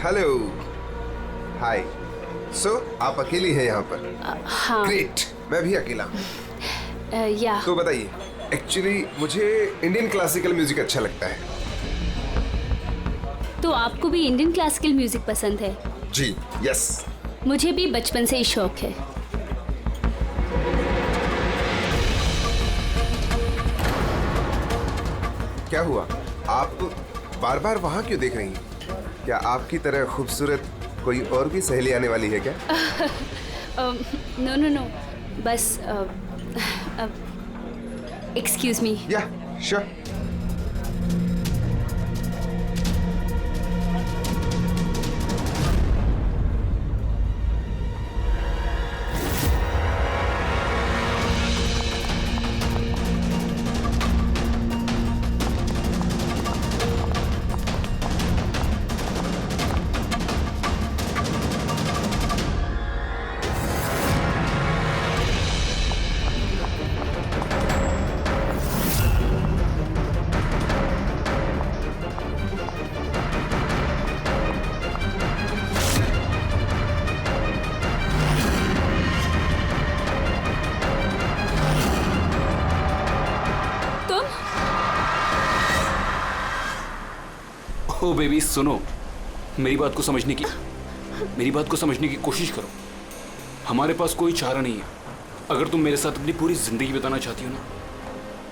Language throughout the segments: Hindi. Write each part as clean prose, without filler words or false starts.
हेलो, हाय। सो आप अकेली हैं यहाँ पर? हाँ। ग्रेट, मैं भी अकेला हूँ। या तो बताइए, एक्चुअली मुझे इंडियन क्लासिकल म्यूजिक अच्छा लगता है। तो आपको भी इंडियन क्लासिकल म्यूजिक पसंद है? जी, यस। मुझे भी बचपन से ही शौक है। क्या हुआ, आप बार बार वहाँ क्यों देख रही हैं? क्या आपकी तरह खूबसूरत कोई और भी सहेली आने वाली है क्या? नो नो नो, बस एक्सक्यूज मी। या, श्योर। ओ बेबी सुनो, मेरी बात को समझने की कोशिश करो। हमारे पास कोई चारा नहीं है। अगर तुम मेरे साथ अपनी पूरी जिंदगी बिताना चाहती हो ना,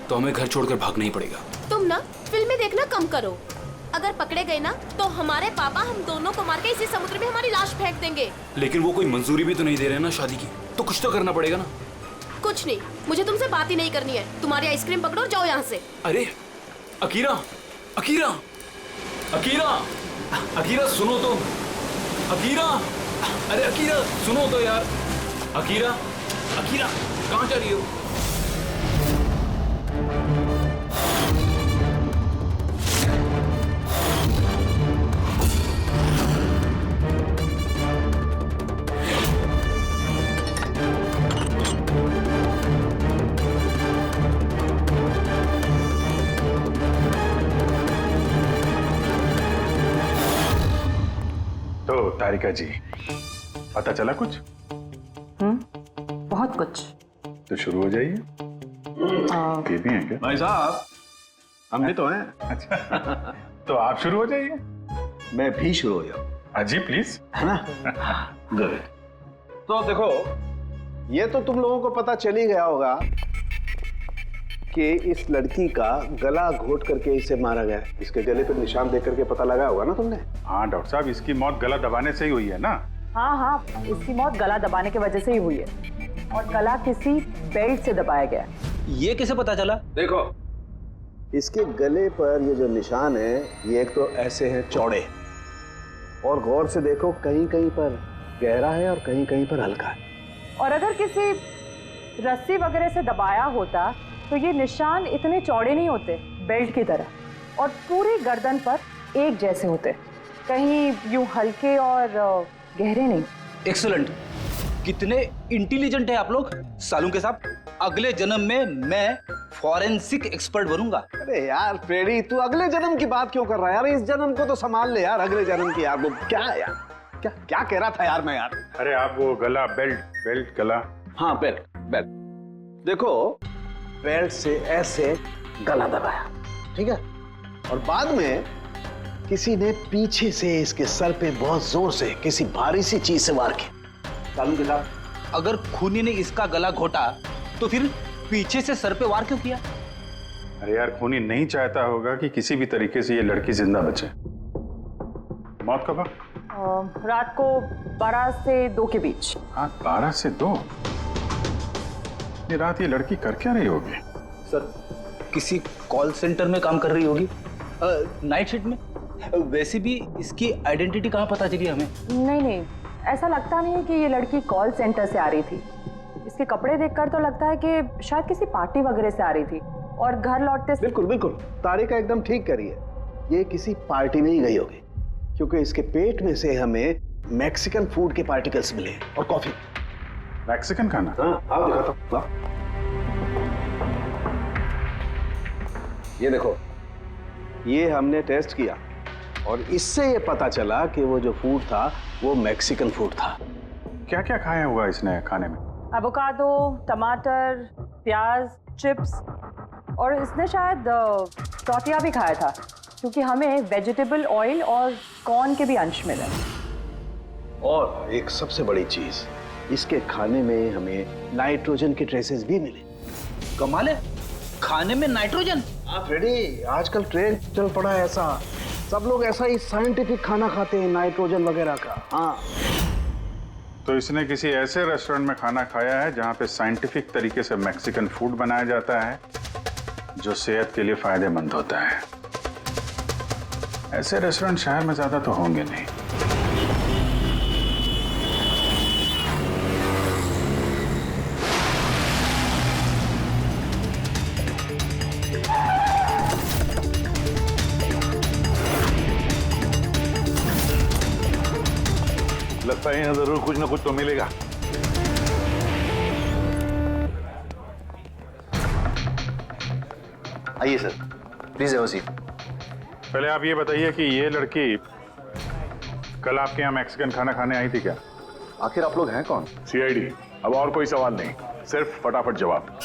तो हमें घर छोड़कर भागना ही पड़ेगा। तुम ना फिल्में देखना कम करो। अगर पकड़े गए ना तो हमारे पापा हम दोनों को मार के इसी समुद्र में हमारी लाश फेंक देंगे। लेकिन वो कोई मंजूरी भी तो नहीं दे रहे ना शादी की, तो कुछ तो करना पड़ेगा ना। कुछ नहीं, मुझे तुमसे बात ही नहीं करनी है। तुम्हारी आइसक्रीम पकड़ो और जाओ यहाँ से। अरे अकीरा, अकीरा, अकीरा, अकीरा सुनो तो, अकीरा, अरे अकीरा सुनो तो यार, अकीरा, अकीरा कहाँ जा रही हो? तो तारिका जी, पता चला कुछ? बहुत कुछ। तो शुरू हो जाइए। ये भी है क्या? भाई साहब, हम भी तो हैं। अच्छा तो आप शुरू हो जाइए। मैं भी शुरू हो जाऊं, अजी प्लीज। है ना? गुड। तो देखो, ये तो तुम लोगों को पता चल ही गया होगा कि इस लड़की का गला घोट करके इसे मारा गया। इसके गले पर निशान देख करके पता लगा होगा ना तुमने? हाँ डॉक्टर साहब, इसकी मौत गला दबाने से ही हुई है ना? हाँ, इसकी मौत गला दबाने की वजह से ही हुई है, और गला किसी बेल्ट से दबाया गया। ये कैसे पता चला? देखो, इसके गले पर ये जो निशान है, ये एक तो ऐसे हैं चौड़े, और गौर से देखो कहीं कहीं पर गहरा है और कहीं कहीं पर हल्का है। और अगर किसी रस्सी वगैरह से दबाया होता तो ये निशान इतने चौड़े नहीं होते बेल्ट की तरह, और पूरी गर्दन पर एक जैसे होते, कहीं यूं हल्के और गहरे नहीं। एक्सीलेंट, कितने इंटेलिजेंट है आप लोग। सालू के साहब, अगले जन्म में मैं फॉरेंसिक एक्सपर्ट बनूंगा। अरे यार प्रेडी, तू अगले जन्म की बात क्यों कर रहा है यार? इस जन्म को तो संभाल ले यार, अगले जन्म की यार। वो क्या है यार, क्या क्या कह रहा था यार मैं यार? अरे आप वो गला, बेल्ट गला। हाँ बेल्ट। देखो, बेल्ट से ऐसे गला दबाया, ठीक है, और बाद में किसी ने पीछे से इसके सर पे बहुत जोर से किसी भारी सी चीज से वार किया। सालू के साथ, अगर खूनी ने इसका गला घोटा तो फिर पीछे से सर पे वार क्यों किया? अरे यार, खूनी नहीं चाहता होगा कि किसी भी तरीके से ये लड़की जिंदा बचे। मौत कब? रात को 12 से 2 के बीच। हाँ, 12 से 2। ये रात ये लड़की कर क्या रही होगी? सर, किसी कॉल सेंटर में काम कर रही होगी, नाइट शिफ्ट में। वैसे भी इसकी आइडेंटिटी कहाँ पता चली हमें? नहीं, ऐसा लगता नहीं है कि ये लड़की कॉल सेंटर से आ रही थी। इसके कपड़े देखकर तो लगता है कि शायद किसी पार्टी वगैरह से आ रही थी, और घर लौटते। बिल्कुल तारिका एकदम ठीक करी है। ये किसी पार्टी में ही गई होगी, क्योंकि इसके पेट में से हमें मैक्सिकन फूड के पार्टिकल्स मिले और कॉफी। मैक्सिकन खाना? हाँ, आप दिखाता हूँ। ये देखो, ये हमने टेस्ट किया और इससे ये पता चला कि वो जो फूड था वो मैक्सिकन फूड था। क्या क्या खाया हुआ इसने खाने में? एवोकाडो, टमाटर, प्याज, चिप्स और इसने शायद टॉर्टिया भी खाया था, क्योंकि हमें वेजिटेबल ऑयल और कॉर्न के भी अंश मिले। और एक सबसे बड़ी चीज, इसके खाने में हमें नाइट्रोजन के ट्रेसेस भी मिले। कमाल है, खाने में नाइट्रोजन। हाँ फ्रेडी, आजकल ट्रेंड चल पड़ा है ऐसा, सब लोग ऐसा ही साइंटिफिक खाना खाते हैं, नाइट्रोजन वगैरह का। हाँ, तो इसने किसी ऐसे रेस्टोरेंट में खाना खाया है जहां पे साइंटिफिक तरीके से मैक्सिकन फूड बनाया जाता है जो सेहत के लिए फायदेमंद होता है। ऐसे रेस्टोरेंट शहर में ज्यादा तो होंगे नहीं। लगता है यहाँ जरूर कुछ ना कुछ तो मिलेगा। आइए sir, please have a seat. पहले आप ये बताइए कि ये लड़की कल आपके यहाँ मैक्सिकन खाना खाने आई थी क्या? आखिर आप लोग हैं कौन? सीआईडी। अब और कोई सवाल नहीं, सिर्फ फटाफट जवाब।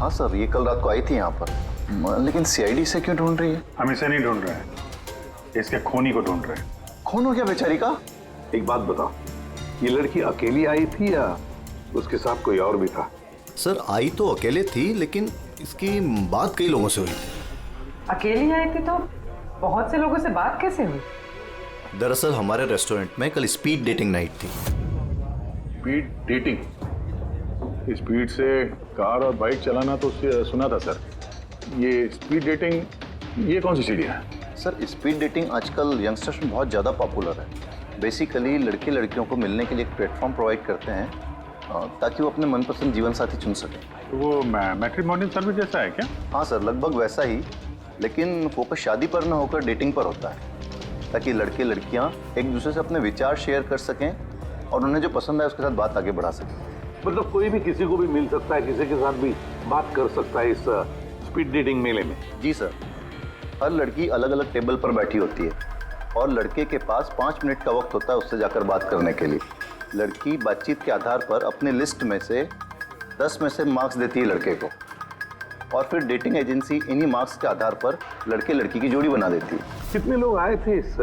हाँ सर, ये कल रात को आई थी यहाँ पर, लेकिन सीआईडी से क्यों ढूंढ रही है? हम इसे नहीं ढूंढ रहे हैं, इसके खूनी को ढूंढ रहे हैं। खून हो गया बेचारी का? एक बात बताओ, ये लड़की अकेली आई थी या उसके साथ कोई और भी था? सर, आई तो अकेले थी, लेकिन इसकी बात कई लोगों से हुई। अकेली आई थी तो बहुत से लोगों से बात कैसे हुई? दरअसल हमारे रेस्टोरेंट में कल स्पीड डेटिंग नाइट थी। Speed dating? स्पीड से कार और बाइक चलाना तो सुना था सर। ये स्पीड डेटिंग, ये कौन सी सीढ़ी है? सर, स्पीड डेटिंग आजकल यंगस्टर्स में बहुत ज़्यादा पॉपुलर है। बेसिकली लड़के लड़कियों को मिलने के लिए एक प्लेटफॉर्म प्रोवाइड करते हैं ताकि वो अपने मनपसंद जीवन साथी चुन सकें। तो वो मैट्रिमोनियल सर्विस जैसा है क्या? हाँ सर, लगभग वैसा ही, लेकिन फोकस शादी पर न होकर डेटिंग पर होता है, ताकि लड़के लड़कियाँ एक दूसरे से अपने विचार शेयर कर सकें और उन्हें जो पसंद है उसके साथ बात आगे बढ़ा सकें। मतलब कोई भी किसी को भी मिल सकता है, किसी के साथ भी बात कर सकता है इस स्पीड डेटिंग मेले में? जी सर, हर लड़की अलग अलग टेबल पर बैठी होती है और लड़के के पास 5 मिनट का वक्त होता है उससे जाकर बात करने के लिए। लड़की बातचीत के आधार पर अपने लिस्ट में से 10 में से मार्क्स देती है लड़के को, और फिर डेटिंग एजेंसी इन्हीं मार्क्स के आधार पर लड़के लड़की की जोड़ी बना देती है। कितने लोग आए थे इस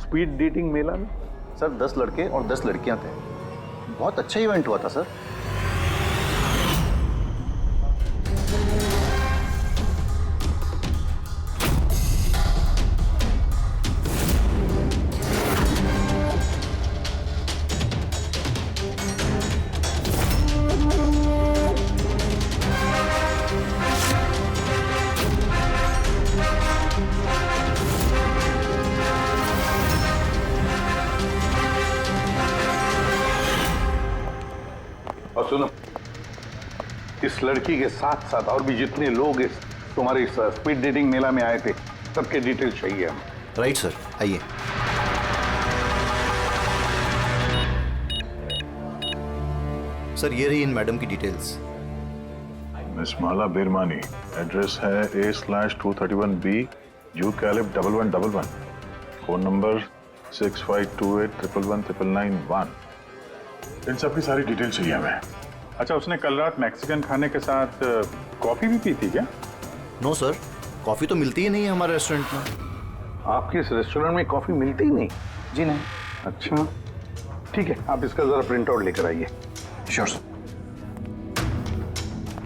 स्पीड डेटिंग मेला में? सर, 10 लड़के और 10 लड़कियां थे। बहुत अच्छा इवेंट हुआ था सर। और सुनो, इस लड़की के साथ साथ और भी जितने लोग इस तुम्हारे इस स्पीड डेटिंग मेला में आए थे, सबके डिटेल्स चाहिए हमें। राइट सर, आइए। सर, ये रही इन मैडम की डिटेल्स। मिस माला बिरमानी, एड्रेस है A/231B यू कैलिप 1111, फोन नंबर 6528119991। इन सब की सारी डिटेल चाहिए हमें। अच्छा, उसने कल रात मैक्सिकन खाने के साथ कॉफी भी पी थी क्या? नो सर, कॉफ़ी तो मिलती ही नहीं है हमारे रेस्टोरेंट में। आपके इस रेस्टोरेंट में कॉफी मिलती ही नहीं? जी नहीं। अच्छा, ठीक है, आप इसका जरा प्रिंट आउट लेकर आइए। Sure sir.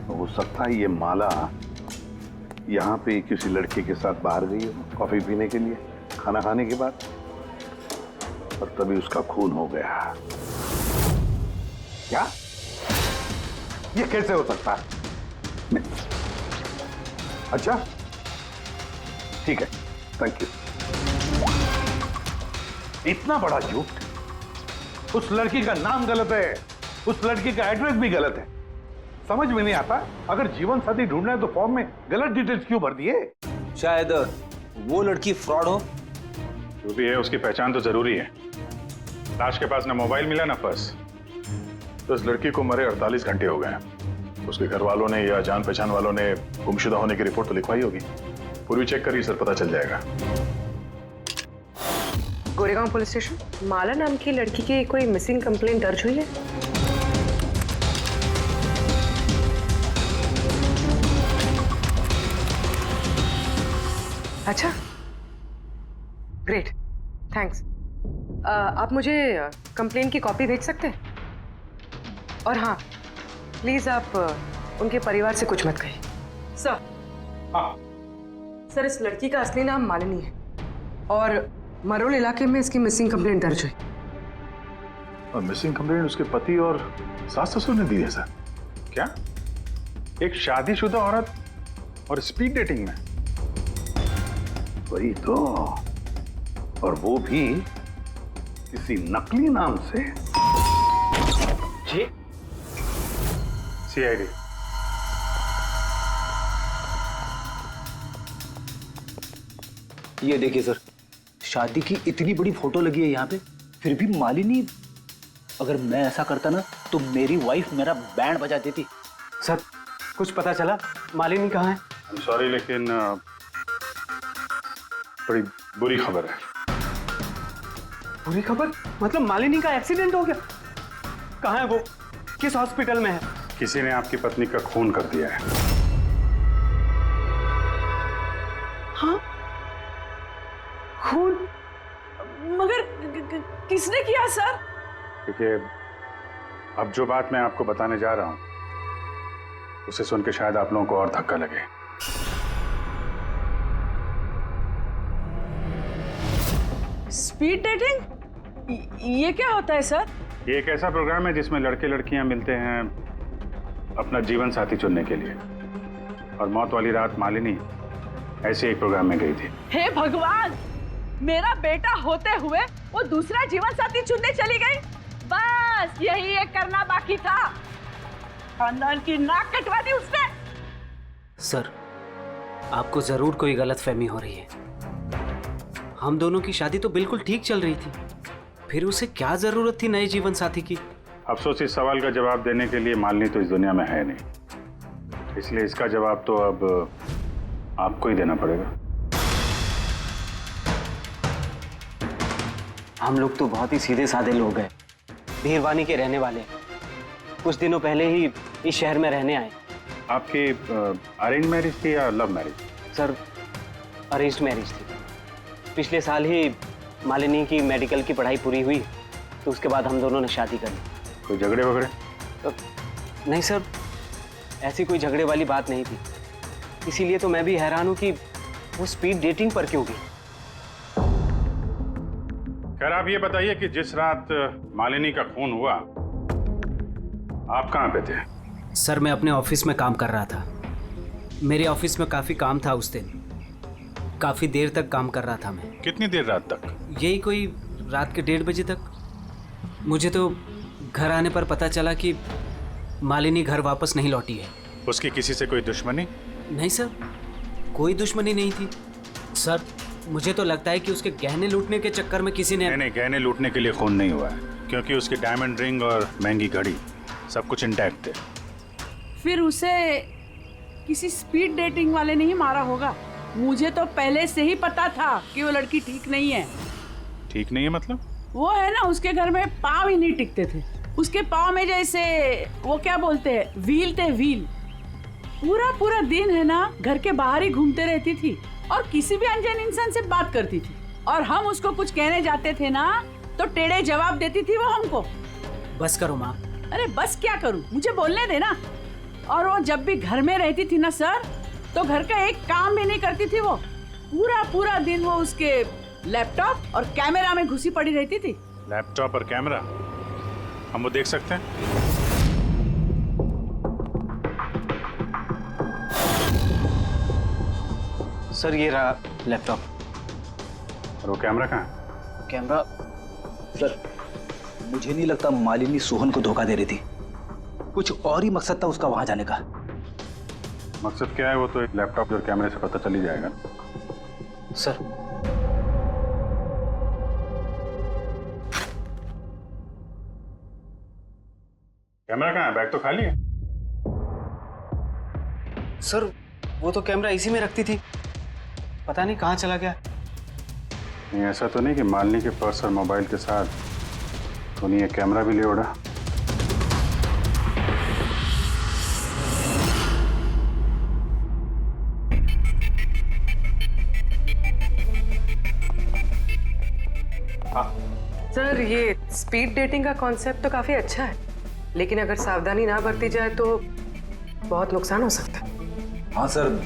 हो सकता है ये माला यहाँ पे किसी लड़के के साथ बाहर गई हो कॉफी पीने के लिए खाना खाने के बाद, और तभी उसका खून हो गया। क्या? ये कैसे हो सकता है? नहीं। अच्छा, ठीक है, थैंक यू। इतना बड़ा झूठ! उस लड़की का नाम गलत है, उस लड़की का एड्रेस भी गलत है। समझ में नहीं आता, अगर जीवन साथी ढूंढना है तो फॉर्म में गलत डिटेल्स क्यों भर दिए? शायद वो लड़की फ्रॉड हो। जो भी है उसकी पहचान तो जरूरी है। लाश के पास ना मोबाइल मिला ना पर्स। तो इस लड़की को मरे 48 घंटे हो गए। उसके घर वालों ने या जान पहचान वालों ने गुमशुदा होने की रिपोर्ट तो लिखवाई होगी। पूरी चेक करिए सर, पता चल जाएगा। गोरेगांव पुलिस स्टेशन, माला नाम की लड़की की कोई मिसिंग कंप्लेंट दर्ज हुई है? अच्छा, ग्रेट, थैंक्स। आप मुझे कंप्लेंट की कॉपी भेज सकते हैं? और हाँ, प्लीज आप उनके परिवार से कुछ मत कहिए। सर, हाँ सर, इस लड़की का असली नाम मालिनी है और मरोल इलाके में इसकी मिसिंग कंप्लेंट दर्ज हुई। और मिसिंग कंप्लेंट उसके पति और सास ससुर ने दी है सर? क्या एक शादीशुदा औरत और स्पीड डेटिंग में? वही तो, और वो भी किसी नकली नाम से। जी सीआईडी। ये देखिए सर, शादी की इतनी बड़ी फोटो लगी है यहाँ पे, फिर भी मालिनी। अगर मैं ऐसा करता ना तो मेरी वाइफ मेरा बैंड बजा देती। सर, कुछ पता चला मालिनी कहाँ है? आई एम सॉरी, लेकिन बड़ी बुरी खबर है। बुरी खबर? मतलब मालिनी का एक्सीडेंट हो गया? कहाँ है वो? किस हॉस्पिटल में है? किसी ने आपकी पत्नी का खून कर दिया है। हाँ? खून? मगर किसने किया सर? क्योंकि अब जो बात मैं आपको बताने जा रहा हूं उसे सुन के शायद आप लोगों को और धक्का लगे। Speed dating? ये क्या होता है सर? ये एक ऐसा प्रोग्राम है जिसमें लड़के लड़कियां मिलते हैं अपना जीवन साथी चुनने के लिए। और मौत वाली रात मालिनी ऐसे एक प्रोग्राम में गई थी। हे भगवान, मेरा बेटा होते हुए वो दूसरा जीवन साथी चुनने चली गई। बस यही एक करना बाकी था। खानदान की नाक कटवा दी उसने। सर, आपको जरूर कोई गलतफहमी हो रही है। हम दोनों की शादी तो बिल्कुल ठीक चल रही थी, फिर उसे क्या जरूरत थी नए जीवन साथी की? अफसोस इस सवाल का जवाब देने के लिए मालिनी तो इस दुनिया में है नहीं, इसलिए इसका जवाब तो अब आपको ही देना पड़ेगा। हम लोग तो बहुत ही सीधे साधे लोग हैं, भीरवानी के रहने वाले। कुछ दिनों पहले ही इस शहर में रहने आए। आपकी अरेंज मैरिज थी या love marriage? Sir, arranged marriage थी। पिछले साल ही मालिनी की मेडिकल की पढ़ाई पूरी हुई, तो उसके बाद हम दोनों ने शादी कर ली। कोई झगड़े वगड़े? नहीं सर, ऐसी कोई झगड़े वाली बात नहीं थी। इसीलिए तो मैं भी हैरान हूं कि वो स्पीड डेटिंग पर क्यों गई। खैर, आप ये बताइए कि जिस रात मालिनी का खून हुआ आप कहाँ पे थे? सर, मैं अपने ऑफिस में काम कर रहा था। मेरे ऑफिस में काफ़ी काम था उस दिन। काफ़ी देर तक काम कर रहा था मैं। कितनी देर रात तक? यही कोई रात के 1:30 बजे तक। मुझे तो घर आने पर पता चला कि मालिनी घर वापस नहीं लौटी है। उसकी किसी से कोई दुश्मनी? नहीं सर, कोई दुश्मनी नहीं थी। सर, मुझे तो लगता है कि उसके गहने लूटने के चक्कर में किसी ने... नहीं, गहने लूटने के लिए खून नहीं हुआ है, क्योंकि उसकी डायमंड रिंग और महंगी घड़ी सब कुछ इंटैक्ट थे। फिर उसे किसी स्पीड डेटिंग वाले ने ही मारा होगा। मुझे तो पहले से ही पता था कि वो लड़की ठीक नहीं है। ठीक नहीं है मतलब? वो है ना, उसके घर में पाँव ही नहीं टिकते थे। उसके पाँव में जैसे वो क्या बोलते हैं, व्हील थे, व्हील। पूरा पूरा दिन है ना घर के बाहर ही घूमते रहती थी और किसी भी अनजान इंसान से बात करती थी। और हम उसको कुछ कहने जाते थे ना तो टेढ़े जवाब देती थी वो हमको। बस करो माँ। अरे बस क्या करूं, मुझे बोलने देना। और वो जब भी घर में रहती थी ना सर, तो घर का एक काम भी नहीं करती थी। वो पूरा पूरा दिन वो उसके लैपटॉप और कैमरा में घुसी पड़ी रहती थी। लैपटॉप और कैमरा हम वो देख सकते हैं? सर, ये रहा लैपटॉप। और वो कैमरा कहाँ है? कैमरा? सर, मुझे नहीं लगता मालिनी सोहन को धोखा दे रही थी। कुछ और ही मकसद था उसका वहां जाने का। मकसद क्या है वो तो एक लैपटॉप और कैमरे से पता चल ही जाएगा। सर, कैमरा कहाँ है? बैग तो खाली है। सर, वो तो कैमरा इसी में रखती थी। पता नहीं कहाँ चला गया। नहीं, ऐसा तो नहीं कि मालिनी के पर्स और मोबाइल के साथ तूने ये कैमरा भी ले उड़ा? सर, ये स्पीड डेटिंग का कॉन्सेप्ट तो काफी अच्छा है, लेकिन अगर सावधानी ना बरती जाए तो बहुत नुकसान हो सकता है। हाँ सर,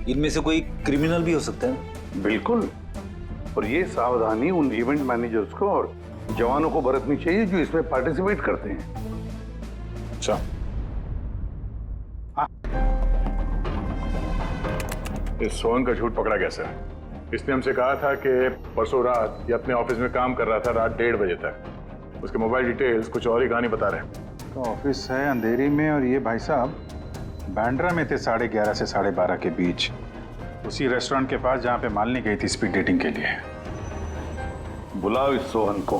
इनमें से कोई क्रिमिनल भी हो सकता है। बिल्कुल। और ये सावधानी उन इवेंट मैनेजर्स को और जवानों को बरतनी चाहिए जो इसमें पार्टिसिपेट करते हैं। अच्छा, इस सोहन का झूठ पकड़ा कैसे? इसने हमसे कहा था कि परसों रात ये अपने ऑफिस में काम कर रहा था रात 1:30 बजे तक। उसके मोबाइल डिटेल्स कुछ और ही कहानी बता रहे हैं। तो ऑफिस है अंधेरी में और ये भाई साहब बांद्रा में थे 11:30 से 12:30 के बीच, उसी रेस्टोरेंट के पास जहां पे मालिनी गई थी स्पीड डेटिंग के लिए। बुलाओ इस सोहन को।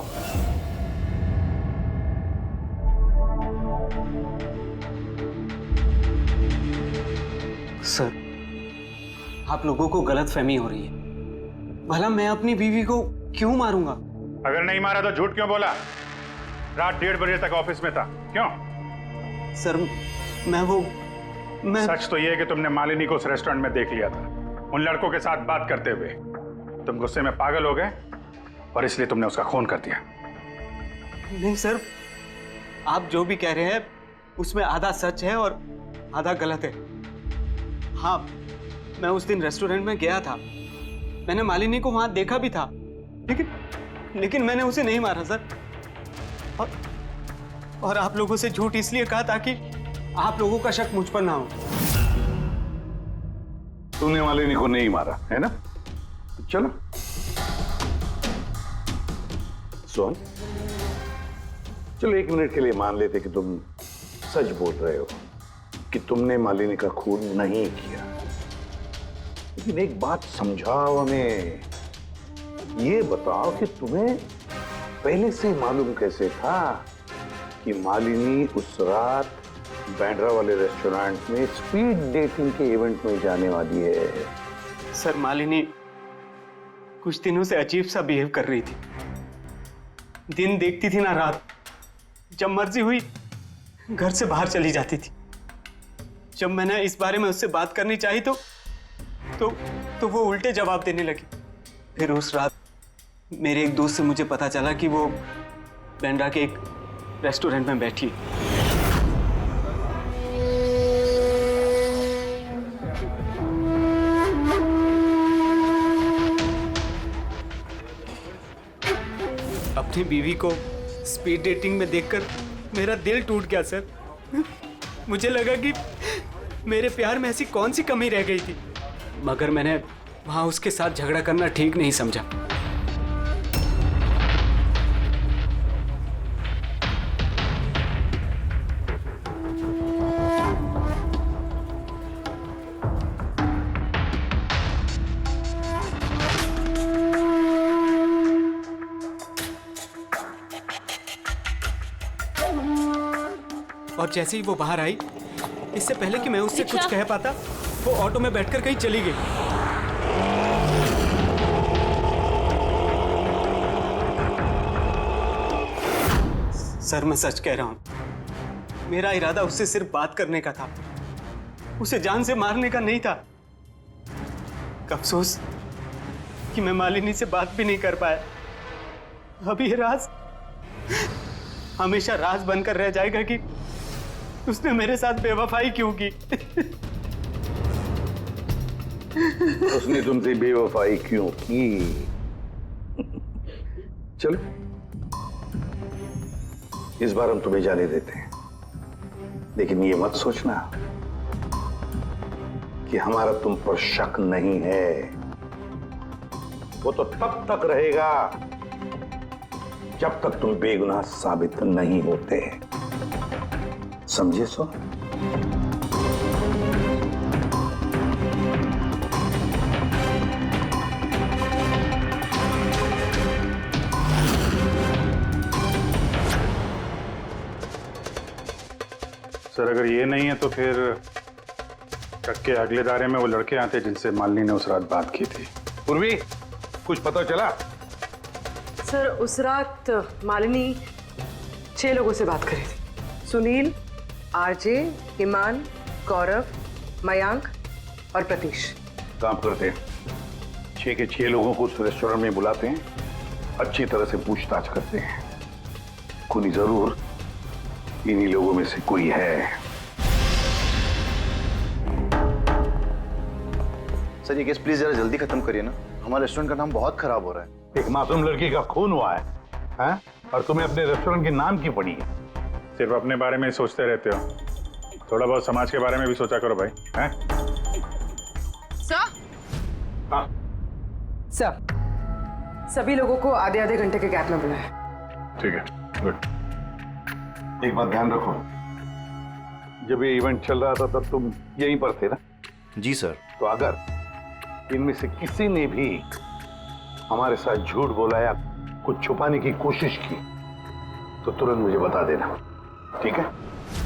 सर, आप लोगों को गलतफहमी हो रही है। भला मैं अपनी बीवी को क्यों मारूंगा? अगर नहीं मारा तो झूठ क्यों बोला? रात 1:30 बजे तक ऑफिस में था, क्यों? सर, मैं सच तो ये है कि तुमने मालिनी को उस रेस्टोरेंट में देख लिया था, उन लड़कों के साथ बात करते हुए। तुम गुस्से में पागल हो गए और इसलिए तुमने उसका खून कर दिया। नहीं सर, आप जो भी कह रहे हैं उसमें आधा सच है और आधा गलत है। हाँ, मैं उस दिन रेस्टोरेंट में गया था, मैंने मालिनी को वहां देखा भी था, लेकिन मैंने उसे नहीं मारा सर। और आप लोगों से झूठ इसलिए कहा ताकि आप लोगों का शक मुझ पर ना हो। तूने मालिनी को नहीं मारा है ना? चलो सोहन, चलो 1 मिनट के लिए मान लेते कि तुम सच बोल रहे हो कि तुमने मालिनी का खून नहीं किया, लेकिन एक बात समझाओ हमें। ये बताओ कि तुम्हें पहले से मालूम कैसे था कि मालिनी उस रात बांद्रा वाले रेस्टोरेंट में स्पीड डेटिंग के इवेंट में जाने वाली है? सर, मालिनी कुछ दिनों से अजीब सा बिहेव कर रही थी। दिन देखती थी ना रात, जब मर्जी हुई घर से बाहर चली जाती थी। जब मैंने इस बारे में उससे बात करनी चाहिए तो वो उल्टे जवाब देने लगी। फिर उस रात मेरे एक दोस्त से मुझे पता चला कि वो बांद्रा के एक रेस्टोरेंट में बैठी। अपनी बीवी को स्पीड डेटिंग में देखकर मेरा दिल टूट गया सर। मुझे लगा कि मेरे प्यार में ऐसी कौन सी कमी रह गई थी, मगर मैंने वहां उसके साथ झगड़ा करना ठीक नहीं समझा। और जैसे ही वो बाहर आई, इससे पहले कि मैं उससे कुछ कह पाता, वो ऑटो में बैठकर कहीं चली गई। सर, मैं सच कह रहा हूं, मेरा इरादा उससे सिर्फ बात करने का था, उसे जान से मारने का नहीं था। अफसोस कि मैं मालिनी से बात भी नहीं कर पाया। अब ये राज हमेशा राज बनकर रह जाएगा कि उसने मेरे साथ बेवफाई क्यों की। उसने तुमसे बेवफाई क्यों की? चलो, इस बार हम तुम्हें जाने देते हैं, लेकिन ये मत सोचना कि हमारा तुम पर शक नहीं है। वो तो तब तक रहेगा जब तक तुम बेगुनाह साबित नहीं होते। समझे सो? सर, अगर ये नहीं है तो फिर ट्रक के अगले दायरे में वो लड़के आते जिनसे मालिनी ने उस रात बात की थी। पूर्वी, कुछ पता चला? सर उस रात मालिनी 6 लोगों से बात करी थी। सुनील, आरजे, ईमान, गौरव, मयांक और प्रतीश। काम करते हैं, 6 के 6 लोगों को उस रेस्टोरेंट में बुलाते हैं, अच्छी तरह से पूछताछ करते हैं। खूनी जरूर इन्हीं लोगों में से कोई है। सर ये केस प्लीज जरा जल्दी खत्म करिए ना, हमारे रेस्टोरेंट का नाम बहुत खराब हो रहा है। एक मासूम लड़की का खून हुआ है, हैं? और तुम्हें अपने रेस्टोरेंट के नाम की पड़ी है। सिर्फ अपने बारे में सोचते रहते हो, थोड़ा बहुत समाज के बारे में भी सोचा करो भाई, हैं? सर, हाँ सर, सभी लोगों को आधे आधे घंटे के गैप में बुलाएं। ठीक है, गुड। एक बात ध्यान रखो, जब ये इवेंट चल रहा था तब तुम यहीं पर थे ना? जी सर। तो अगर इनमें से किसी ने भी हमारे साथ झूठ बोला या कुछ छुपाने की कोशिश की तो तुरंत मुझे बता देना, ठीक है?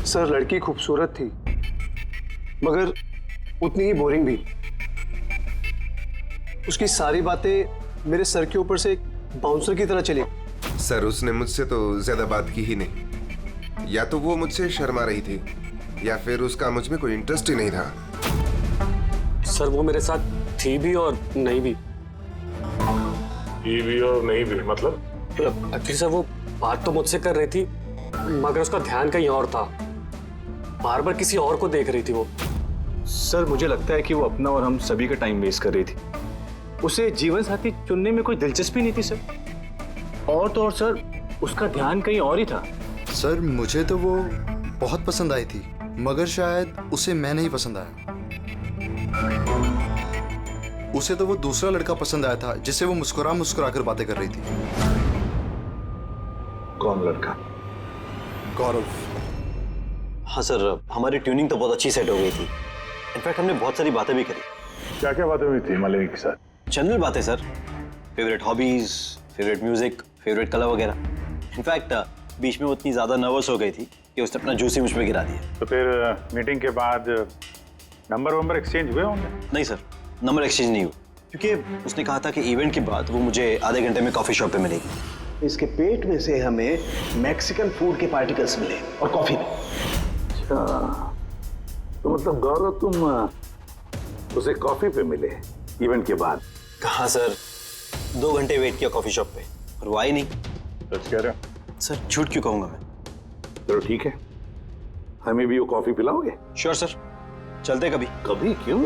सर लड़की खूबसूरत थी मगर उतनी ही बोरिंग भी। उसकी सारी बातें मेरे सर के ऊपर से एक बाउंसर की तरह चली। सर उसने मुझसे तो ज्यादा बात की ही नहीं, या तो वो मुझसे शर्मा रही थी या फिर उसका मुझ में कोई इंटरेस्ट ही नहीं था। सर वो मेरे साथ थी भी और नहीं भी। थी भी और नहीं भी मतलब? एक्चुअली सर वो बात तो मुझसे कर रही थी मगर उसका ध्यान कहीं और था, बार बार किसी और को देख रही थी वो। सर मुझे लगता है कि वो अपना और हम सभी का टाइम वेस्ट कर रही थी। उसे जीवन साथी चुनने में कोई दिलचस्पी नहीं थी सर। और तो और सर उसका ध्यान कहीं और ही था। सर मुझे तो वो बहुत पसंद आई थी मगर शायद उसे मैं नहीं पसंद आया। उसे तो वो दूसरा लड़का पसंद आया था जिससे वो मुस्कुरा मुस्कुरा कर बातें कर रही थी। कौन लड़का? गौरव। हाँ सर, हमारी ट्यूनिंग तो बहुत अच्छी सेट हो गई थी। इनफैक्ट हमने बहुत सारी बातें भी करी। क्या क्या बातें हुई थी मालिनी के साथ? जनरल बातें sir, favourite hobbies, favourite music, favourite colour वगैरह। इनफैक्ट बीच में वो इतनी ज्यादा नर्वस हो गई थी कि उसने अपना जूस ही मुझ पे गिरा दिया। तो फिर मीटिंग के बाद नंबर वंबर एक्सचेंज हुए होंगे? नहीं सर, नंबर एक्सचेंज नहीं हुआ क्योंकि उसने कहा था कि इवेंट के बाद वो मुझे आधे घंटे में कॉफी शॉप पे मिलेगी। इसके पेट में से हमें मैक्सिकन फूड के पार्टिकल्स मिले और कॉफी में। अच्छा, तो मतलब गौरव तुम उसे कॉफी पे मिले इवेंट के बाद? कहा सर, 2 घंटे वेट किया कॉफी शॉप पे और वो आई नहीं। सच कह रहे हो? सर झूठ क्यों कहूंगा मैं। चलो ठीक है, हमें भी वो कॉफी पिलाओगे? श्योर सर, चलते कभी। कभी क्यों,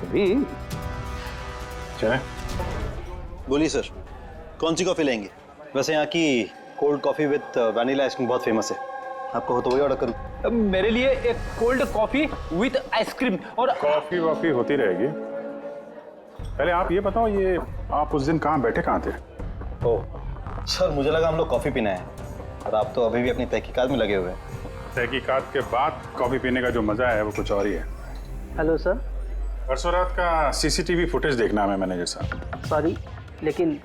कभी चाय। बोलिए सर, कौन सी कॉफी लेंगे? वैसे यहाँ की cold coffee with vanilla ice cream बहुत फेमस है, आपको हो तो वही ऑर्डर करूँ। मेरे लिए एक कोल्ड कॉफी विद आइसक्रीम। और कॉफी वॉफी होती रहेगी। पहले आप ये बताओ, ये आप उस दिन कहाँ बैठे कहाँ थे? ओह सर, मुझे लगा हम लोग कॉफी पीना है और आप तो अभी भी अपनी तहकीकात में लगे हुए हैं। तहकीकात के बाद कॉफी पीने का जो मजा है वो कुछ और ही है। Hello sir. परसों रात का सीसीटीवी फुटेज देखना है मैनेजर साहब। सॉरी, लेकिन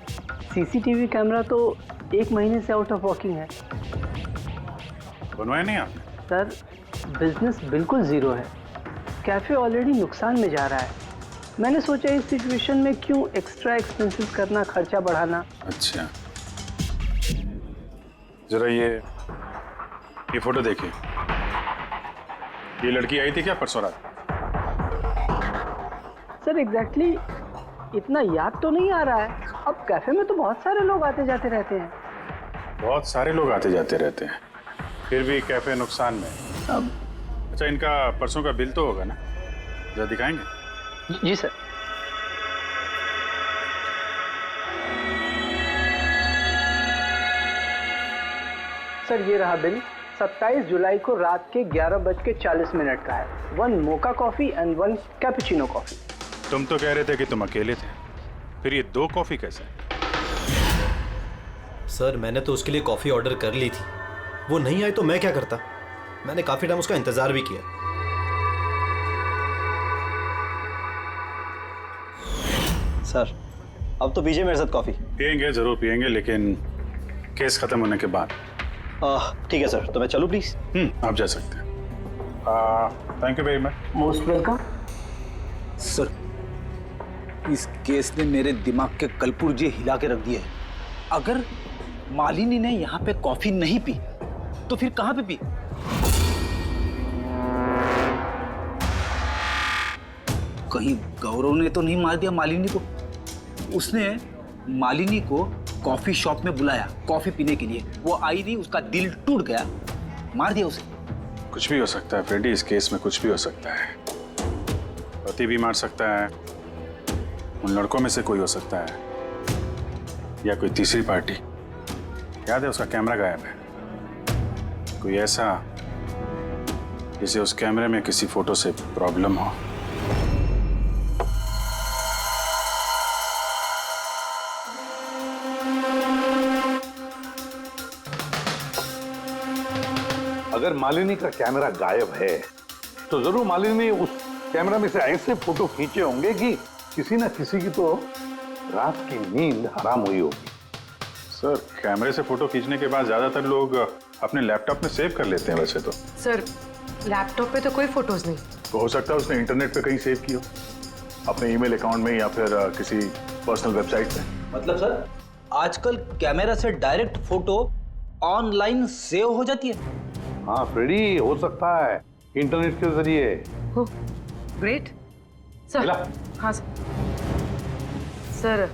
सीसीटीवी कैमरा तो 1 महीने से आउट ऑफ वर्किंग है। बनवाया नहीं आपने? सर बिजनेस बिल्कुल ज़ीरो है, कैफ़े ऑलरेडी नुकसान में जा रहा है। मैंने सोचा इस सिचुएशन में क्यों एक्स्ट्रा एक्सपेंसेस करना, खर्चा बढ़ाना। अच्छा, जरा ये फोटो देखिए। ये लड़की आई थी क्या परसों रात? सर एग्जैक्टली इतना याद तो नहीं आ रहा है। अब कैफे में तो बहुत सारे लोग आते जाते रहते हैं। बहुत सारे लोग आते जाते रहते हैं, फिर भी कैफे नुकसान में। अब अच्छा, इनका परसों का बिल तो होगा ना, जरा दिखाएंगे? जी सर। सर ये रहा बिल। 27 जुलाई को रात के 11:40 का है। 1 mocha coffee and 1 cappuccino coffee. तुम तो कह रहे थे कि तुम अकेले थे, फिर ये 2 कॉफी कैसे? सर मैंने तो उसके लिए कॉफी ऑर्डर कर ली थी, वो नहीं आई तो मैं क्या करता। मैंने काफी टाइम उसका इंतजार भी किया। सर अब तो पीजिए मेरे साथ कॉफी। पियेंगे, जरूर पियेंगे, लेकिन केस खत्म होने के बाद। ठीक है सर, तो मैं चलूं प्लीज? आप जा सकते हैं। Thank you very much. Most welcome. Sir इस केस ने मेरे दिमाग के कलपुर्जे हिला के रख दिए हैं। अगर मालिनी ने यहाँ पे कॉफी नहीं पी तो फिर कहाँ पे पी? कहीं गौरव ने तो नहीं मार दिया मालिनी को? उसने मालिनी को कॉफी शॉप में बुलाया कॉफी पीने के लिए, वो आई नहीं, उसका दिल टूट गया, मार दिया उसे। कुछ भी हो सकता है फ्रेडी, इस केस में कुछ भी हो सकता है। पति भी मार सकता है, उन लड़कों में से कोई हो सकता है, या कोई तीसरी पार्टी। याद है उसका कैमरा गायब है, कोई ऐसा जिसे उस कैमरे में किसी फोटो से प्रॉब्लम हो। अगर मालिनी का कैमरा गायब है तो जरूर मालिनी ने उस कैमरा में से ऐसे फोटो खींचे होंगे कि किसी ना किसी की तो रात की नींद हराम हुई होगी। सर, कैमरे से फोटो खींचने के बाद ज्यादातर लोग अपने लैपटॉप में सेव कर लेते हैं वैसे तो। सर, लैपटॉप पे तो कोई फोटोज नहीं। तो हो सकता है उसने इंटरनेट पे कहीं सेव की हो, अपने ईमेल अकाउंट में या फिर किसी पर्सनल वेबसाइट पे। मतलब सर, आजकल कैमरा से डायरेक्ट फोटो ऑनलाइन सेव हो जाती है? हाँ फ्रेडी, हो सकता है इंटरनेट के जरिए। Great sir. हाँ सर,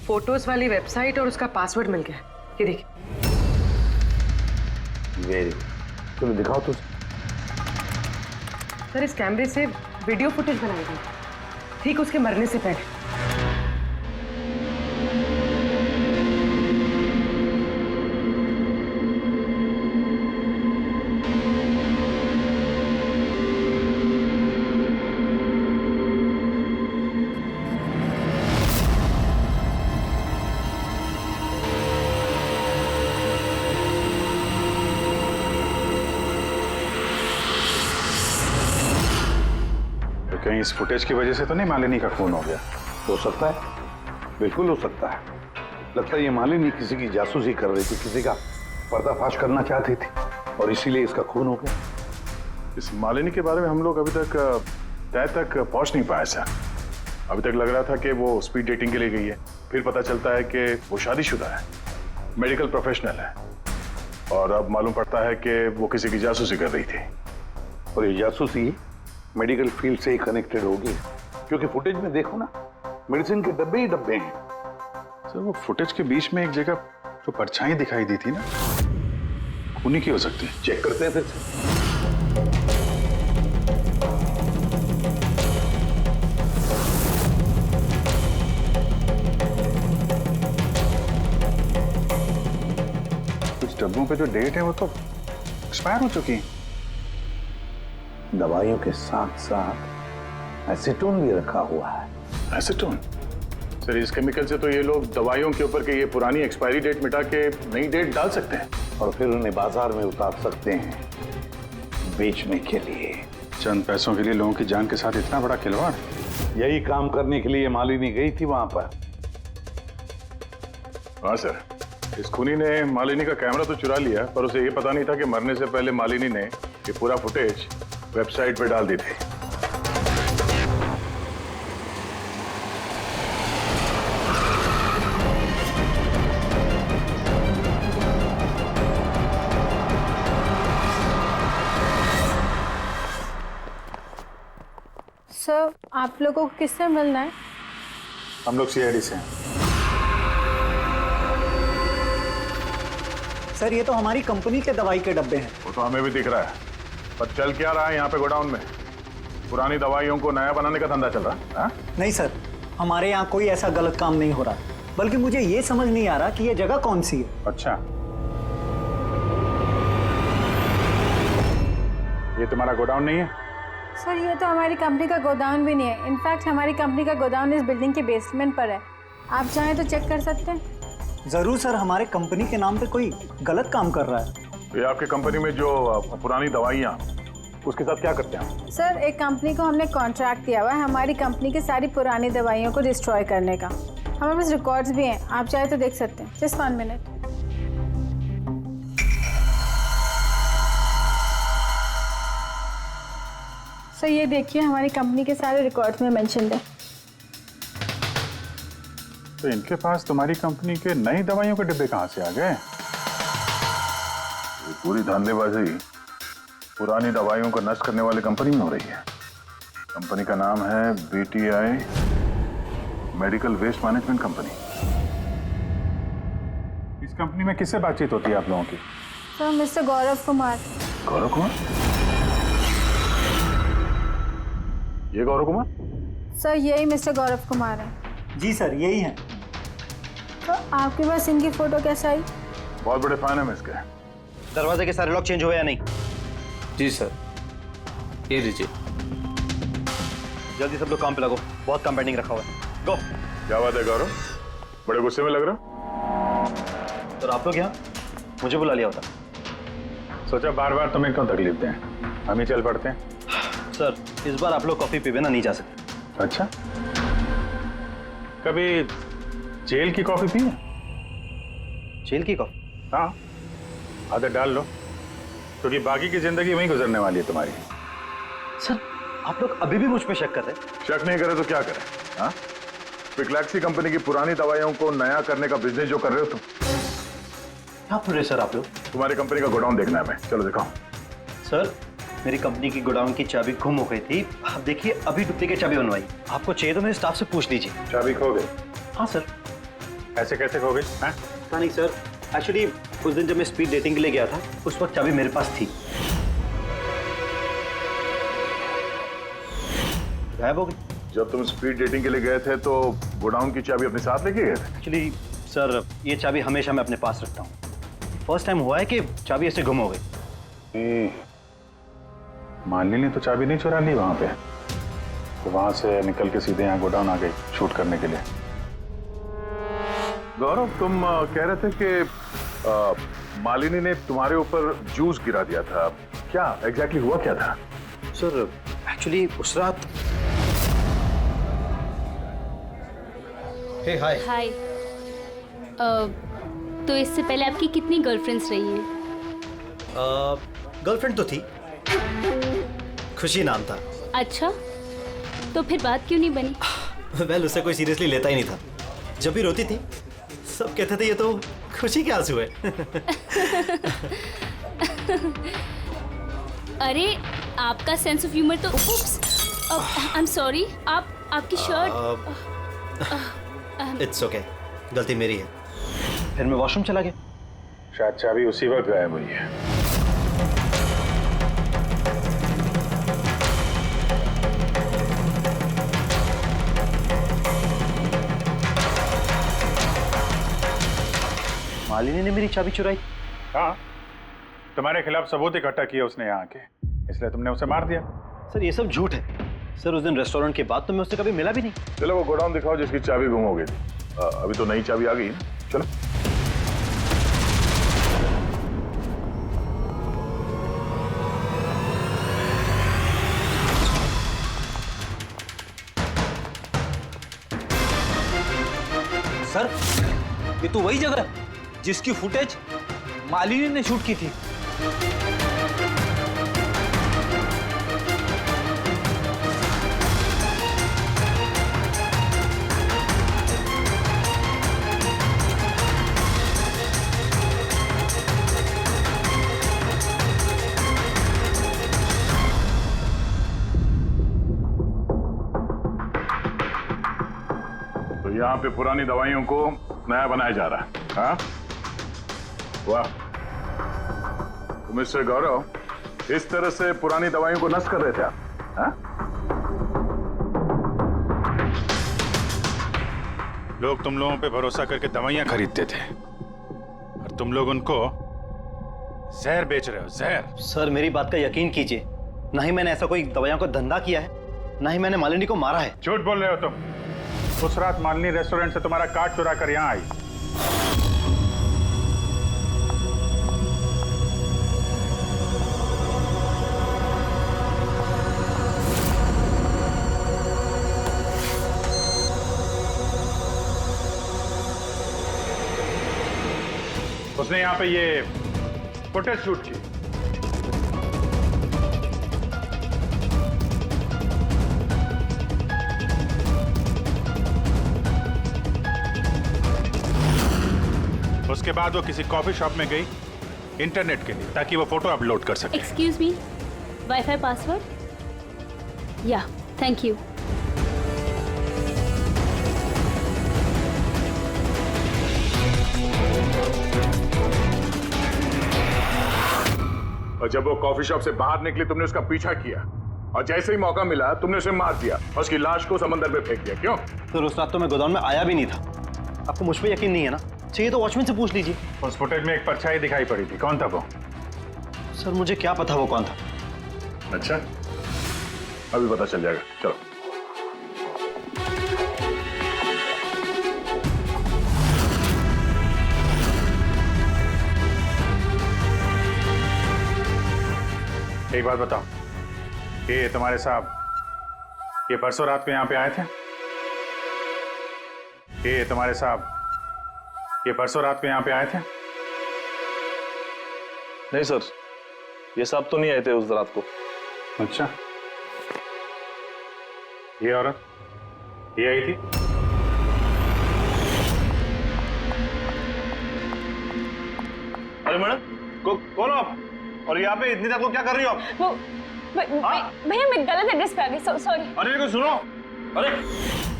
फोटोज वाली वेबसाइट और उसका पासवर्ड मिल गया, ये देखिए। वेरी, चलो दिखाओ तो। सर, इस कैमरे से वीडियो फुटेज बनाई गई ठीक उसके मरने से पहले। कहीं इस फुटेज की वजह से तो नहीं मालिनी का खून हो गया? हो सकता है, बिल्कुल हो सकता है। लगता है ये मालिनी किसी की जासूसी कर रही थी, किसी का पर्दाफाश करना चाहती थी और इसीलिए इसका खून हो गया। इस मालिनी के बारे में हम लोग अभी तक तय तक पहुंच नहीं पाए सर। अभी तक लग रहा था कि वो स्पीड डेटिंग के लिए गई है, फिर पता चलता है कि वो शादीशुदा है, मेडिकल प्रोफेशनल है, और अब मालूम पड़ता है कि वो किसी की जासूसी कर रही थी। और ये जासूसी मेडिकल फील्ड से ही कनेक्टेड होगी, क्योंकि फुटेज में देखो ना, मेडिसिन के डब्बे ही डब्बे हैं। सर, वो फुटेज के बीच में एक जगह जो परछाई दिखाई दी थी ना, खूनी की हो सकती है। चेक करते हैं फिर से। कुछ डब्बों पे जो डेट है वो तो एक्सपायर हो चुकी है। दवाइयों के साथ साथ एसीटोन भी रखा हुआ है। एसीटोन? सर, इस केमिकल से तो ये लोग दवाइयों के ऊपर के ये पुरानी एक्सपायरी डेट मिटा के नई डेट डाल सकते हैं और फिर उन्हें बाजार में उतार सकते हैं बेचने के लिए। चंद पैसों के लिए लोगों की जान के साथ इतना बड़ा खिलवाड़? यही काम करने के लिए मालिनी गई थी वहां पर। हाँ सर, इस खूनी ने मालिनी का कैमरा तो चुरा लिया, पर उसे ये पता नहीं था कि मरने से पहले मालिनी ने ये पूरा फुटेज वेबसाइट पे डाल दी थी। सर, आप लोगों को किससे मिलना है? हम लोग सीआईडी से हैं। सर, ये तो हमारी कंपनी के दवाई के डब्बे हैं। वो तो हमें भी दिख रहा है, पर चल क्या रहा है यहाँ पे गोडाउन में? पुरानी दवाइयों को नया बनाने का धंधा चल रहा है? हा? नहीं सर, हमारे यहाँ कोई ऐसा गलत काम नहीं हो रहा, बल्कि मुझे ये समझ नहीं आ रहा कि ये जगह कौन सी है। अच्छा, ये तुम्हारा गोडाउन नहीं है? सर, ये तो हमारी कंपनी का गोदाम भी नहीं है। इनफैक्ट हमारी कंपनी का गोदाम इस बिल्डिंग के बेसमेंट पर है। आप चाहें तो चेक कर सकते हैं। जरूर सर, हमारे कंपनी के नाम पे कोई गलत काम कर रहा है। तो ये आपकी कंपनी में जो पुरानी दवाइयाँ, उसके साथ क्या करते हैं? सर, एक कंपनी को हमने कॉन्ट्रैक्ट दिया हुआ है हमारी कंपनी की सारी पुरानी दवाइयों को डिस्ट्रॉय करने का। हमारे पास रिकॉर्ड्स भी हैं, आप चाहे तो देख सकते हैं। Just 1 minute. सर, ये देखिए, हमारी कंपनी के सारे रिकॉर्ड्स में मेंशन्ड है। तो इनके पास तुम्हारी कंपनी के नई दवाइयों के डिब्बे कहाँ से आ गए? ये पूरी धांधलेबाजी पुरानी दवाइयों को नष्ट करने वाली कंपनी में हो रही है। कंपनी का नाम है BTI medical waste management company. इस कंपनी में किससे बातचीत होती है आप लोगों की? Sir mister Gaurav Kumar. गौरव कुमार? ये गौरव कुमार? सर यही मिस्टर गौरव कुमार है। जी सर यही है। तो आपके पास इनकी फोटो कैसे आई? बहुत बड़े फैन है मैं इसके। दरवाजे के सारे लॉक चेंज हुए या नहीं? जी सर, ये लीजिए। जल्दी सब लोग काम पे लगो, बहुत काम पेंडिंग रखा हुआ है। गो। क्या बात है गौरव, बड़े गुस्से में लग रहे हो? सर आप लोग यहाँ मुझे बुला लिया होता। सोचा बार बार तुम्हें क्यों तकलीफ दें, हम ही चल पड़ते हैं। सर इस बार आप लोग कॉफी पी बिना नहीं जा सकते। अच्छा, कभी जेल की कॉफी पी है? जेल की कॉफी? हाँ, आदत डाल लो, क्योंकि बाकी की जिंदगी वहीं गुजरने वाली है तुम्हारी। सर आप लोग अभी भी मुझ पे शक कर रहे हैं? शक नहीं करे तो क्या करें? हाँ, पिक्लैक्सी कंपनी की पुरानी दवाइयों को नया करने का बिजनेस जो कर रहे हो तुम। क्या पूरे सर आप लोग? तुम्हारी कंपनी का गोडाउन देखना है मैं, चलो दिखाओ। सर मेरी कंपनी की गोडाउन की चाबी गुम हो गई थी, आप देखिए अभी डुप्लीकेट चाबी बनवाई। आपको चाहिए तो मेरे स्टाफ से पूछ लीजिए। चाबी खो गई? हाँ सर। ऐसे कैसे खो गई? पता नहीं सर, एक्चुअली उस दिन जब मैं स्पीड डेटिंग के लिए गया था उस वक्त चाबी मेरे पास थी, गायब हो गई। जब तुम स्पीड डेटिंग के लिए गए थे तो गोडाउन की चाबी अपने साथ लेके गए थे? एक्चुअली सर ये चाबी हमेशा मैं अपने पास रखता हूँ। फर्स्ट टाइम हुआ है कि चाबी ऐसे गुम हो गई। मालिनी ने तो चाबी नहीं चुरा ली वहां पे, तो वहां से निकल के सीधे यहाँ गोडाउन आ गई शूट करने के लिए। गौरव तुम कह रहे थे कि मालिनी ने तुम्हारे ऊपर जूस गिरा दिया था, क्या एग्जैक्टली हुआ क्या था? सर एक्चुअली उस रात। हे हाय। हाय। तो इससे पहले आपकी कितनी गर्लफ्रेंड्स रही हैं? गर्लफ्रेंड तो थी, खुशी नाम था। अच्छा, तो फिर बात क्यों नहीं बनी? वेल उसे कोई सीरियसली लेता ही नहीं था। जब भी रोती थी सब कहते थे ये तो खुशी के आंसू है। अरे आपका सेंस ऑफ ह्यूमर तो आई एम सॉरी, आपकी शर्ट। इट्स ओके, गलती मेरी है। फिर मैं वॉशरूम चला गया, शायद चाबी उसी वक्त गायब हुई है। मालिनी ने मेरी चाबी चुराई? हाँ, तुम्हारे खिलाफ सबूत इकट्ठा किया उसने यहाँ के, इसलिए तुमने उसे मार दिया। सर ये सब झूठ है। सर उस दिन रेस्टोरेंट के बाद तो मैं उससे कभी मिला भी नहीं। चलो वो गोडाउन दिखाओ जिसकी चाबी गुम हो गई थी। अभी तो नई चाबी आ गई ना, चलो। सर ये तो वही जगह है जिसकी फुटेज मालिनी ने शूट की थी। तो यहाँ पे पुरानी दवाइयों को नया बनाया जा रहा है। हाँ वाह, तो मिस्टर गौरव इस तरह से पुरानी दवाइयों को नष्ट कर रहे थे आप? हाँ? लोग तुम लोगों पे भरोसा करके दवाइयां खरीदते थे और तुम लोग उनको जहर बेच रहे हो, जहर। सर मेरी बात का यकीन कीजिए, ना ही मैंने ऐसा कोई दवाइयों का धंधा किया है, ना ही मैंने मालिनी को मारा है। झूठ बोल रहे हो तुम। उस रात मालिनी रेस्टोरेंट से तुम्हारा कार्ड चुरा कर यहाँ आई। उसने यहाँ पे ये फुटेज शूट की। उसके बाद वो किसी कॉफी शॉप में गई इंटरनेट के लिए, ताकि वो फोटो अपलोड कर सके। Excuse me, wifi password? या, थैंक यू। और जब वो कॉफी शॉप से बाहर निकली तुमने उसका पीछा किया और जैसे ही मौका मिला तुमने उसे मार दिया और उसकी लाश को समंदर में फेंक दिया। क्यों? सर उस रात तो मैं गोदाम में आया भी नहीं था। आपको मुझ पर यकीन नहीं है ना? चाहिए तो वॉचमैन से पूछ लीजिए। उस फुटेज में एक परछाई दिखाई पड़ी थी, कौन था वो? सर मुझे क्या पता वो कौन था। अच्छा, अभी पता चल जाएगा, चलो। एक बात बताओ, ये तुम्हारे साहब ये परसों रात को यहाँ पे आए थे? ये तुम्हारे साहब ये परसों रात को यहाँ पे आए थे? नहीं सर, ये साहब तो नहीं आए थे उस रात को। अच्छा, ये औरत ये आई थी? अरे मैडम, कौन हो आप? और यहाँ पे इतनी रात को क्या कर रही हो आप? वो भैया मैं गलत एड्रेस पे आ गई, सॉरी। अरे सुनो, अरे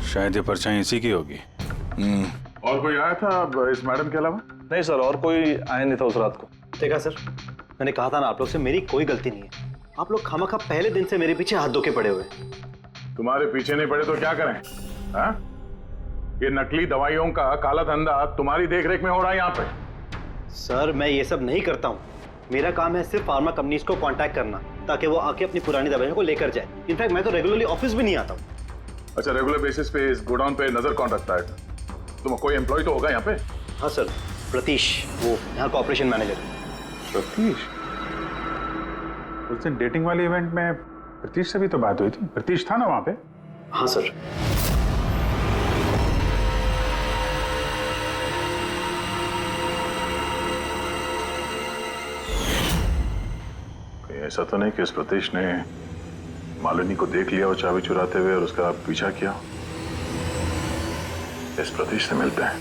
शायद ये परछाई इसी की होगी। और कोई आया था इस मैडम के अलावा? नहीं सर, और कोई आया नहीं था उस रात को। देखा सर, मैंने कहा था ना आप लोग से मेरी कोई गलती नहीं है। आप लोग खामखा पहले दिन से मेरे पीछे हाथ धो के पड़े हुए। तुम्हारे पीछे नहीं पड़े तो क्या करें? हाँ? ये नकली दवाइयों का काला धंधा तुम्हारी देखरेख में हो रहा है यहाँ पे। सर मैं ये सब नहीं करता हूँ। मेरा काम है सिर्फ फार्मा कंपनीज को कांटेक्ट करना ताकि वो आके अपनी पुरानी दवाइयों को लेकर जाए। इनफैक्ट मैं तो रेगुलरली ऑफिस भी नहीं आता हूँ। अच्छा, रेगुलर बेसिस पे इस गोडाउन पे नजर कौन रखता है? तुम कोई एम्प्लॉय तो होगा यहाँ पे? हाँ सर, प्रतीश, वो यहाँ का ऑपरेशन मैनेजर है। प्रतीश? उस दिन डेटिंग वाले इवेंट में प्रतीश से भी तो बात हुई थी। प्रतीश था ना वहाँ पे? हाँ सर। ऐसा तो नहीं कि इस प्रतीश ने मालिनी को देख लिया और चाबी चुराते हुए और उसका पीछा किया? इस प्रतीश से मिलते हैं।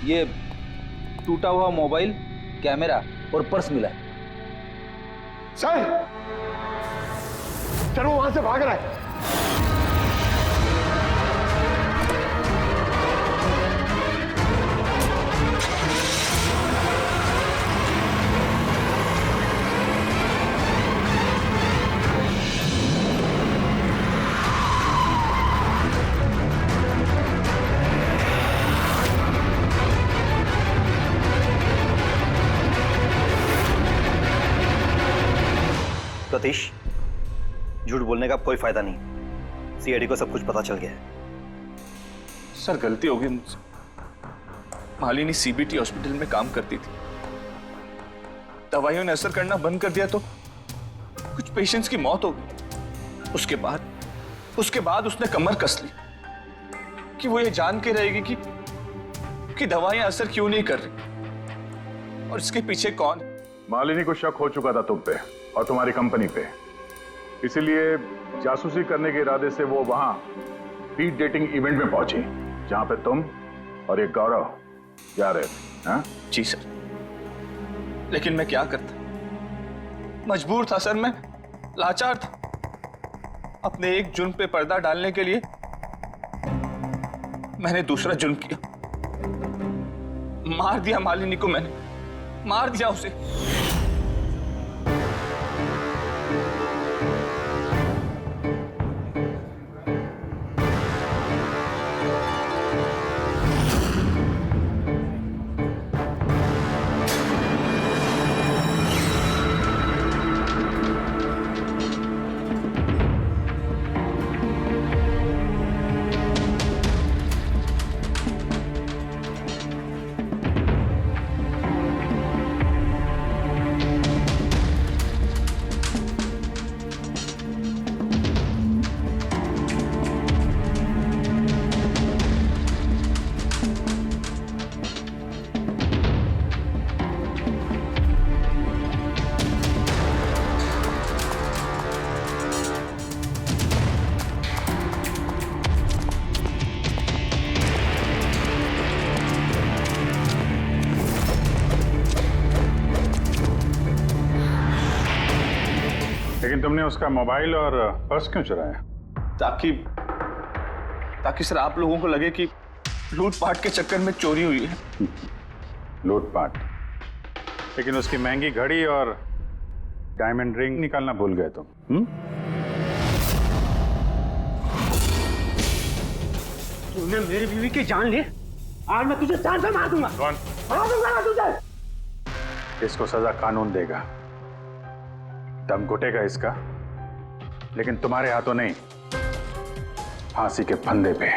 ये टूटा हुआ मोबाइल, कैमरा और पर्स मिला है। सर, वो वहां से भाग रहा है। सतीश, झूठ बोलने का कोई फायदा नहीं। सीआईडी को सब कुछ पता चल गया है। सर गलती हो गई मुझसे। मालिनी सीबीटी हॉस्पिटल में काम करती थी। दवाइयों ने असर करना बंद कर दिया तो कुछ पेशेंट्स की मौत हो गई। उसके बाद उसने कमर कस ली कि वो ये जान के रहेगी कि दवाइयां असर क्यों नहीं कर रही और इसके पीछे कौन है। मालिनी को शक हो चुका था तुम पे और तुम्हारी कंपनी पे, इसीलिए जासूसी करने के इरादे से वो वहां स्पीड डेटिंग इवेंट में पहुंची जहां पे तुम और एक गौरव जा रहे थे। हाँ? जी सर, लेकिन मैं क्या करता, मजबूर था सर, मैं लाचार था। अपने एक जुर्म पे पर्दा डालने के लिए मैंने दूसरा जुर्म किया। मार दिया मालिनी को, मैंने मार दिया उसे। तुमने उसका मोबाइल और पर्स क्यों चुराया? ताकि सर आप लोगों को लगे कि लूटपाट के चक्कर में चोरी हुई है। लूटपाट? लेकिन उसकी महंगी घड़ी और डायमंड रिंग निकालना भूल गए तुम। तूने मेरी बीवी की जान ली, आज मैं तुझे जान से मार दूंगा। कौन? मार दूंगा ना तुझे। इसको सजा कानून देगा। दम घुटेगा इसका, लेकिन तुम्हारे हाथों नहीं, फांसी के फंदे पे।